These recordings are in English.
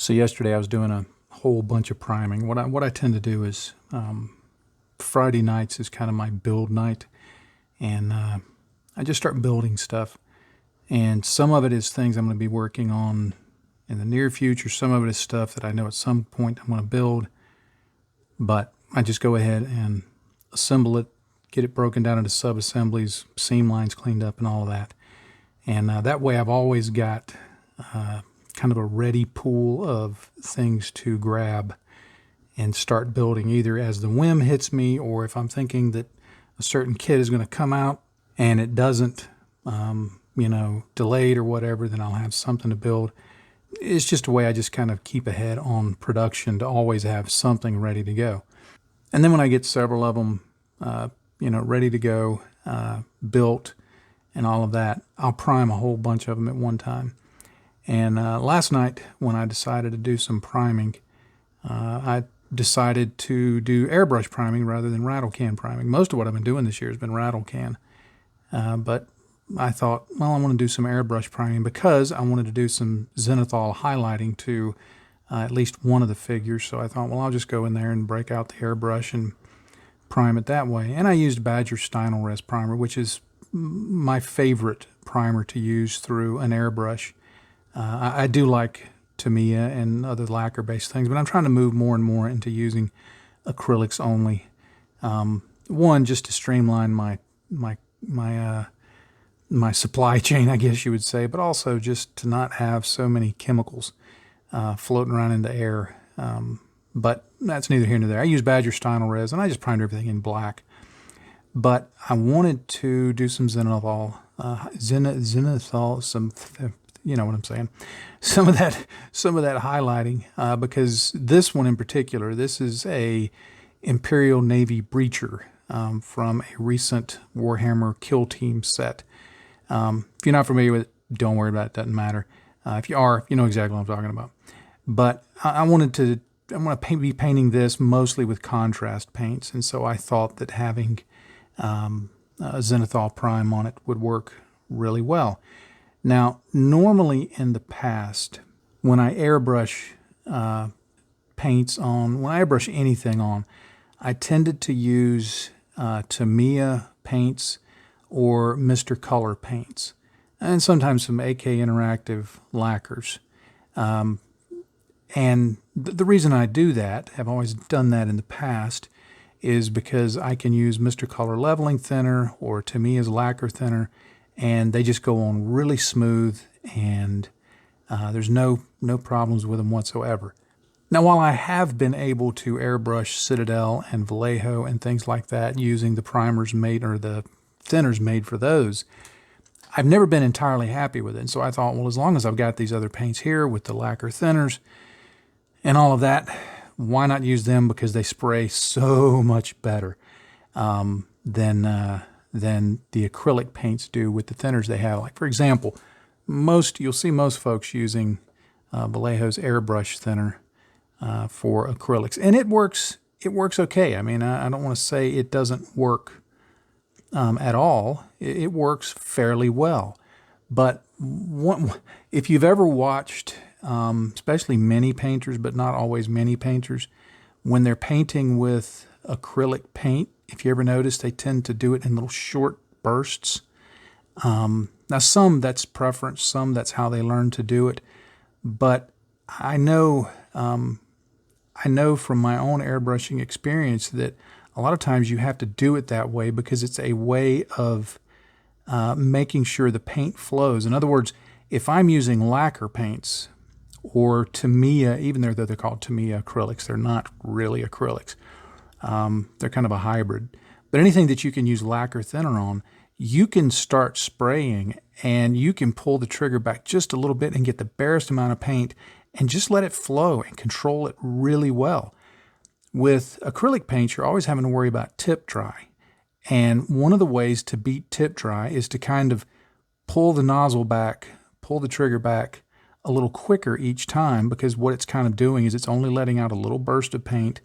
So yesterday I was doing a whole bunch of priming. What I tend to do is Friday nights is kind of my build night, and I just start building stuff. And some of it is things I'm going to be working on in the near future. Some of it is stuff that I know at some point I'm going to build, but I just go ahead and assemble it, get it broken down into sub-assemblies, seam lines cleaned up, and all of that. And that way I've always got kind of a ready pool of things to grab and start building, either as the whim hits me, or if I'm thinking that a certain kit is going to come out and it doesn't, delayed or whatever, then I'll have something to build. It's just a way I just kind of keep ahead on production to always have something ready to go. And then when I get several of them, ready to go, built, and all of that, I'll prime a whole bunch of them at one time. And last night, when I decided to do some priming, I decided to do airbrush priming rather than rattle can priming. Most of what I've been doing this year has been rattle can. But I thought, well, I want to do some airbrush priming because I wanted to do some zenithal highlighting to at least one of the figures. So I thought, well, I'll just go in there and break out the airbrush and prime it that way. And I used Badger Stynylrez primer, which is my favorite primer to use through an airbrush. I do like Tamiya and other lacquer-based things, but I'm trying to move more and more into using acrylics only. One, just to streamline my supply chain, I guess you would say, but also just to not have so many chemicals floating around in the air. But that's neither here nor there. I use Badger Stynylrez, and I just primed everything in black. But I wanted to do some zenithal, some, you know what I'm saying, some of that highlighting, because this one in particular, this is a Imperial Navy breacher from a recent Warhammer Kill Team set. If you're not familiar with it, don't worry about it. Doesn't matter. If you are, you know exactly what I'm talking about. But I'm going to be painting this mostly with contrast paints, and so I thought that having a zenithal prime on it would work really well. Now, normally in the past, when I airbrush paints on, when I airbrush anything on, I tended to use Tamiya paints or Mr. Color paints, and sometimes some AK Interactive lacquers. And the reason I do that, have always done that in the past, is because I can use Mr. Color leveling thinner or Tamiya's lacquer thinner, and they just go on really smooth, and there's no problems with them whatsoever. Now, while I have been able to airbrush Citadel and Vallejo and things like that using the primers made, or the thinners made for those, I've never been entirely happy with it. And so I thought, well, as long as I've got these other paints here with the lacquer thinners and all of that, why not use them? Because they spray so much better than the acrylic paints do with the thinners they have. Like, for example, you'll see most folks using Vallejo's airbrush thinner for acrylics, and it works okay. I mean, I don't want to say it doesn't work at all. It works fairly well. But if you've ever watched, especially mini painters, but not always mini painters, when they're painting with acrylic paint, if you ever notice, they tend to do it in little short bursts. Now, some that's preference, some that's how they learn to do it. But I know from my own airbrushing experience that a lot of times you have to do it that way because it's a way of making sure the paint flows. In other words, if I'm using lacquer paints or Tamiya, even though they're called Tamiya acrylics, they're not really acrylics. They're kind of a hybrid. But anything that you can use lacquer thinner on, you can start spraying and you can pull the trigger back just a little bit and get the barest amount of paint and just let it flow and control it really well. With acrylic paints, you're always having to worry about tip dry. And one of the ways to beat tip dry is to kind of pull the nozzle back, pull the trigger back a little quicker each time, because what it's kind of doing is it's only letting out a little burst of paint.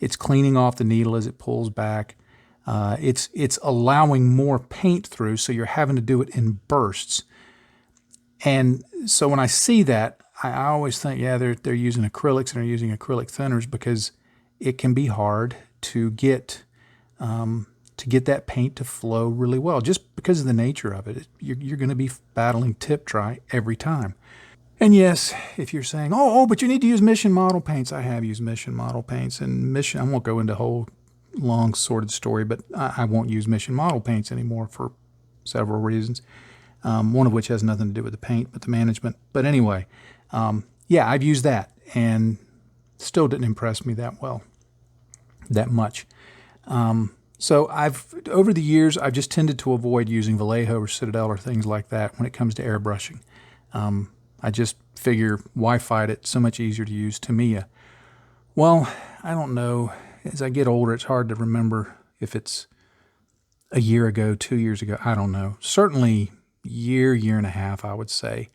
It's cleaning off the needle as it pulls back. It's allowing more paint through, so you're having to do it in bursts. And so when I see that, I always think, yeah, they're using acrylics and they're using acrylic thinners because it can be hard to get that paint to flow really well, just because of the nature of it. You're going to be battling tip dry every time. And yes, if you're saying, oh, but you need to use Mission model paints, I have used Mission model paints, and Mission, I won't go into a whole long sordid story, but I won't use Mission model paints anymore for several reasons. One of which has nothing to do with the paint, but the management. But anyway, yeah, I've used that and still didn't impress me that much. So over the years, I've just tended to avoid using Vallejo or Citadel or things like that when it comes to airbrushing. I just figure, why fight it? So much easier to use Tamiya. Well, I don't know. As I get older, it's hard to remember if it's a year ago, 2 years ago. I don't know. Certainly year and a half, I would say.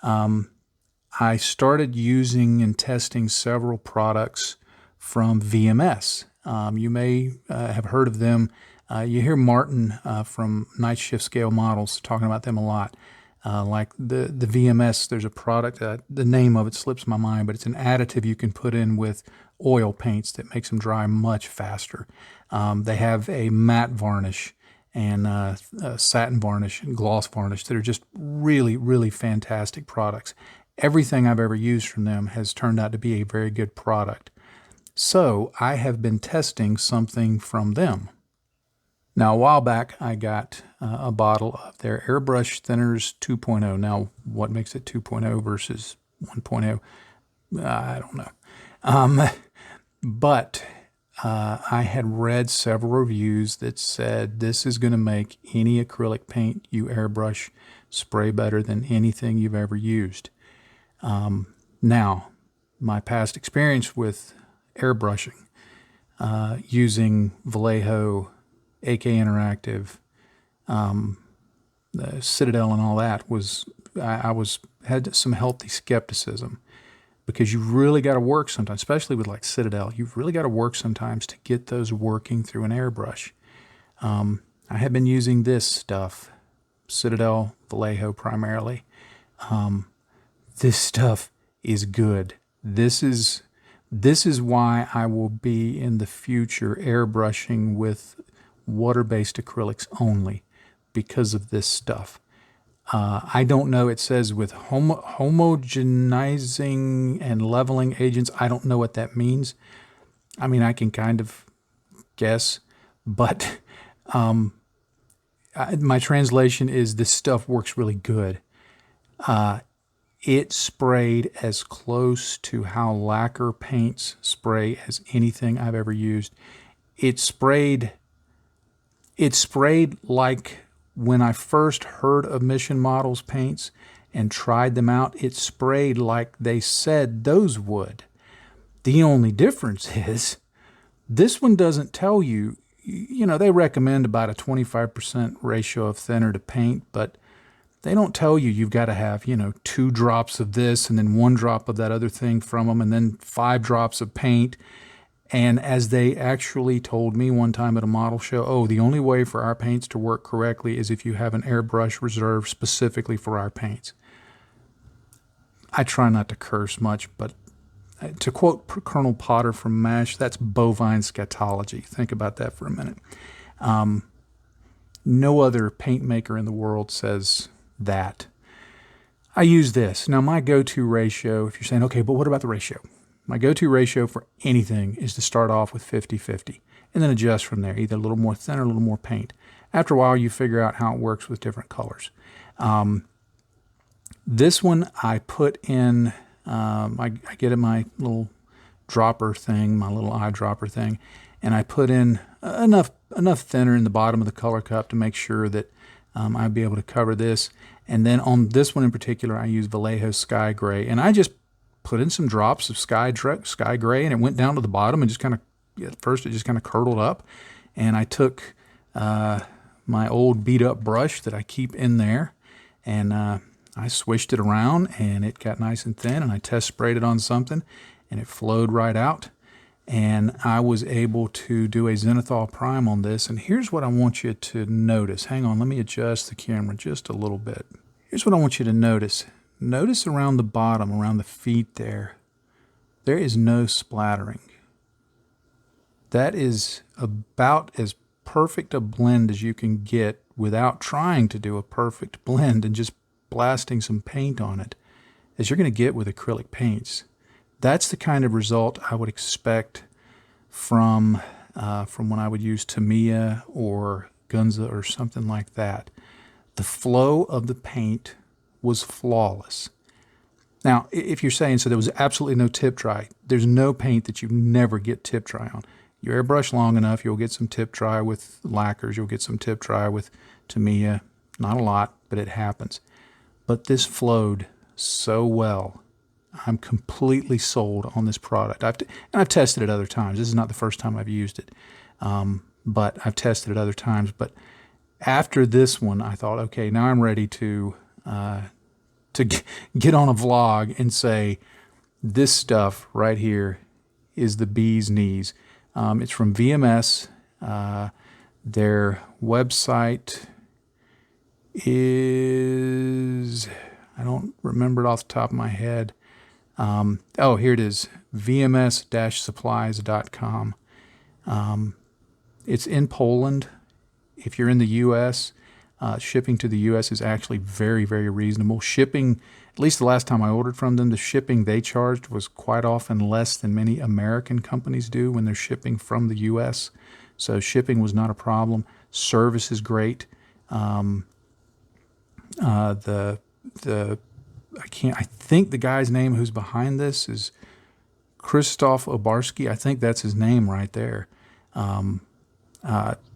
I started using and testing several products from VMS. You may have heard of them. You hear Martin from Night Shift Scale Models talking about them a lot. Like the VMS, there's a product, the name of it slips my mind, but it's an additive you can put in with oil paints that makes them dry much faster. They have a matte varnish and satin varnish and gloss varnish that are just really, really fantastic products. Everything I've ever used from them has turned out to be a very good product. So I have been testing something from them. Now, a while back, I got a bottle of their Airbrush Thinners 2.0. Now, what makes it 2.0 versus 1.0? I don't know. But I had read several reviews that said this is going to make any acrylic paint you airbrush spray better than anything you've ever used. Now, my past experience with airbrushing, using Vallejo, AK Interactive, the Citadel and all that, had some healthy skepticism, because you really got to work sometimes, especially with like Citadel, you've really got to work sometimes to get those working through an airbrush. I have been using this stuff, Citadel, Vallejo primarily. This stuff is good. This is why I will be in the future airbrushing with water-based acrylics only, because of this stuff. I don't know, it says with homogenizing and leveling agents. I don't know what that means. I mean, I can kind of guess, but my translation is this stuff works really good. It sprayed as close to how lacquer paints spray as anything I've ever used. It sprayed like when I first heard of Mission Models paints and tried them out, it sprayed like they said those would. The only difference is this one doesn't tell you, they recommend about a 25% ratio of thinner to paint, but they don't tell you you've got to have, 2 drops of this and then 1 drop of that other thing from them and then 5 drops of paint. And as they actually told me one time at a model show, the only way for our paints to work correctly is if you have an airbrush reserved specifically for our paints. I try not to curse much, but to quote Colonel Potter from MASH, that's bovine scatology. Think about that for a minute. No other paint maker in the world says that. I use this. Now, my go-to ratio, if you're saying, okay, but what about the ratio? My go-to ratio for anything is to start off with 50-50 and then adjust from there, either a little more thin or a little more paint. After a while, you figure out how it works with different colors. This one I put in, I get in my little dropper thing, my little eyedropper thing, and I put in enough thinner in the bottom of the color cup to make sure that I'd be able to cover this. And then on this one in particular, I use Vallejo Sky Gray, and I just put in some drops of Sky Gray, and it went down to the bottom and just kind of, at first it just kind of curdled up. And I took my old beat up brush that I keep in there, and I swished it around, and it got nice and thin, and I test sprayed it on something, and it flowed right out. And I was able to do a zenithal prime on this. And here's what I want you to notice. Hang on, let me adjust the camera just a little bit. Here's what I want you to notice. notice around the bottom, around the feet there is no splattering. That is about as perfect a blend as you can get without trying to do a perfect blend and just blasting some paint on it, as you're going to get with acrylic paints. That's the kind of result I would expect from when I would use Tamiya or Gunza or something like that. The flow of the paint was flawless. Now, if you're saying, so there was absolutely no tip dry, there's no paint that you never get tip dry on. You airbrush long enough, you'll get some tip dry with lacquers, you'll get some tip dry with Tamiya. Not a lot, but it happens. But this flowed so well. I'm completely sold on this product. I've tested it other times. This is not the first time I've used it, but I've tested it other times. But after this one, I thought, okay, now I'm ready to get on a vlog and say, this stuff right here is the bee's knees. It's from VMS. Their website is, I don't remember it off the top of my head. Oh, here it is, vms-supplies.com. It's in Poland. If you're in the U.S., shipping to the U.S. is actually very, very reasonable. Shipping, at least the last time I ordered from them, the shipping they charged was quite often less than many American companies do when they're shipping from the U.S. So shipping was not a problem. Service is great. I think the guy's name who's behind this is Krzysztof Obarski. I think that's his name right there.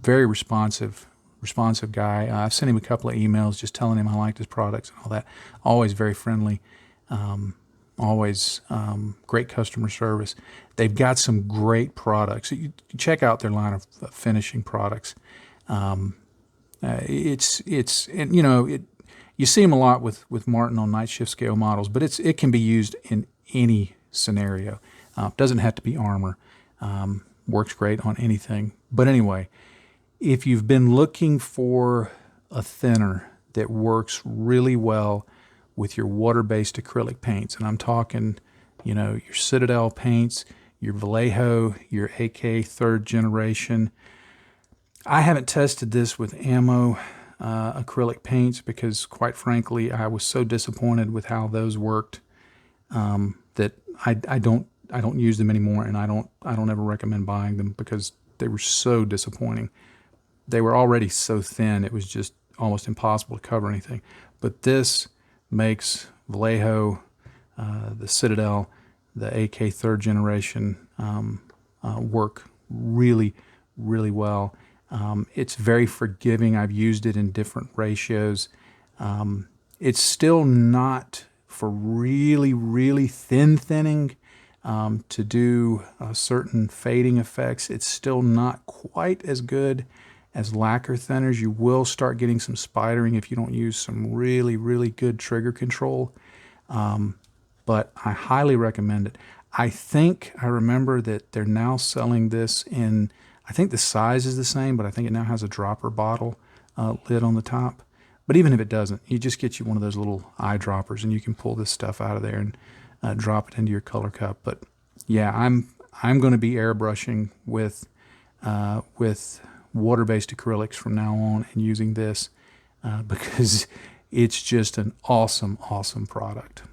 Very responsive guy. I've sent him a couple of emails just telling him I liked his products and all that. Always very friendly. Always great customer service. They've got some great products. You check out their line of finishing products. You see them a lot with Martin on night shift scale models, but it can be used in any scenario. Doesn't have to be armor. Works great on anything. But anyway, if you've been looking for a thinner that works really well with your water-based acrylic paints, and I'm talking, your Citadel paints, your Vallejo, your AK 3rd generation. I haven't tested this with ammo acrylic paints because, quite frankly, I was so disappointed with how those worked that I don't use them anymore, and I don't ever recommend buying them because they were so disappointing. They were already so thin, it was just almost impossible to cover anything. But this makes Vallejo, the Citadel, the AK 3rd generation work really, really well. It's very forgiving. I've used it in different ratios. It's still not for really, really thinning to do certain fading effects. It's still not quite as good as lacquer thinners. You will start getting some spidering if you don't use some really, really good trigger control. But I highly recommend it. I think I remember that they're now selling this in, I think the size is the same, but I think it now has a dropper bottle lid on the top. But even if it doesn't, you just get you one of those little eyedroppers and you can pull this stuff out of there and drop it into your color cup. But yeah, I'm going to be airbrushing with water-based acrylics from now on and using this because it's just an awesome, awesome product.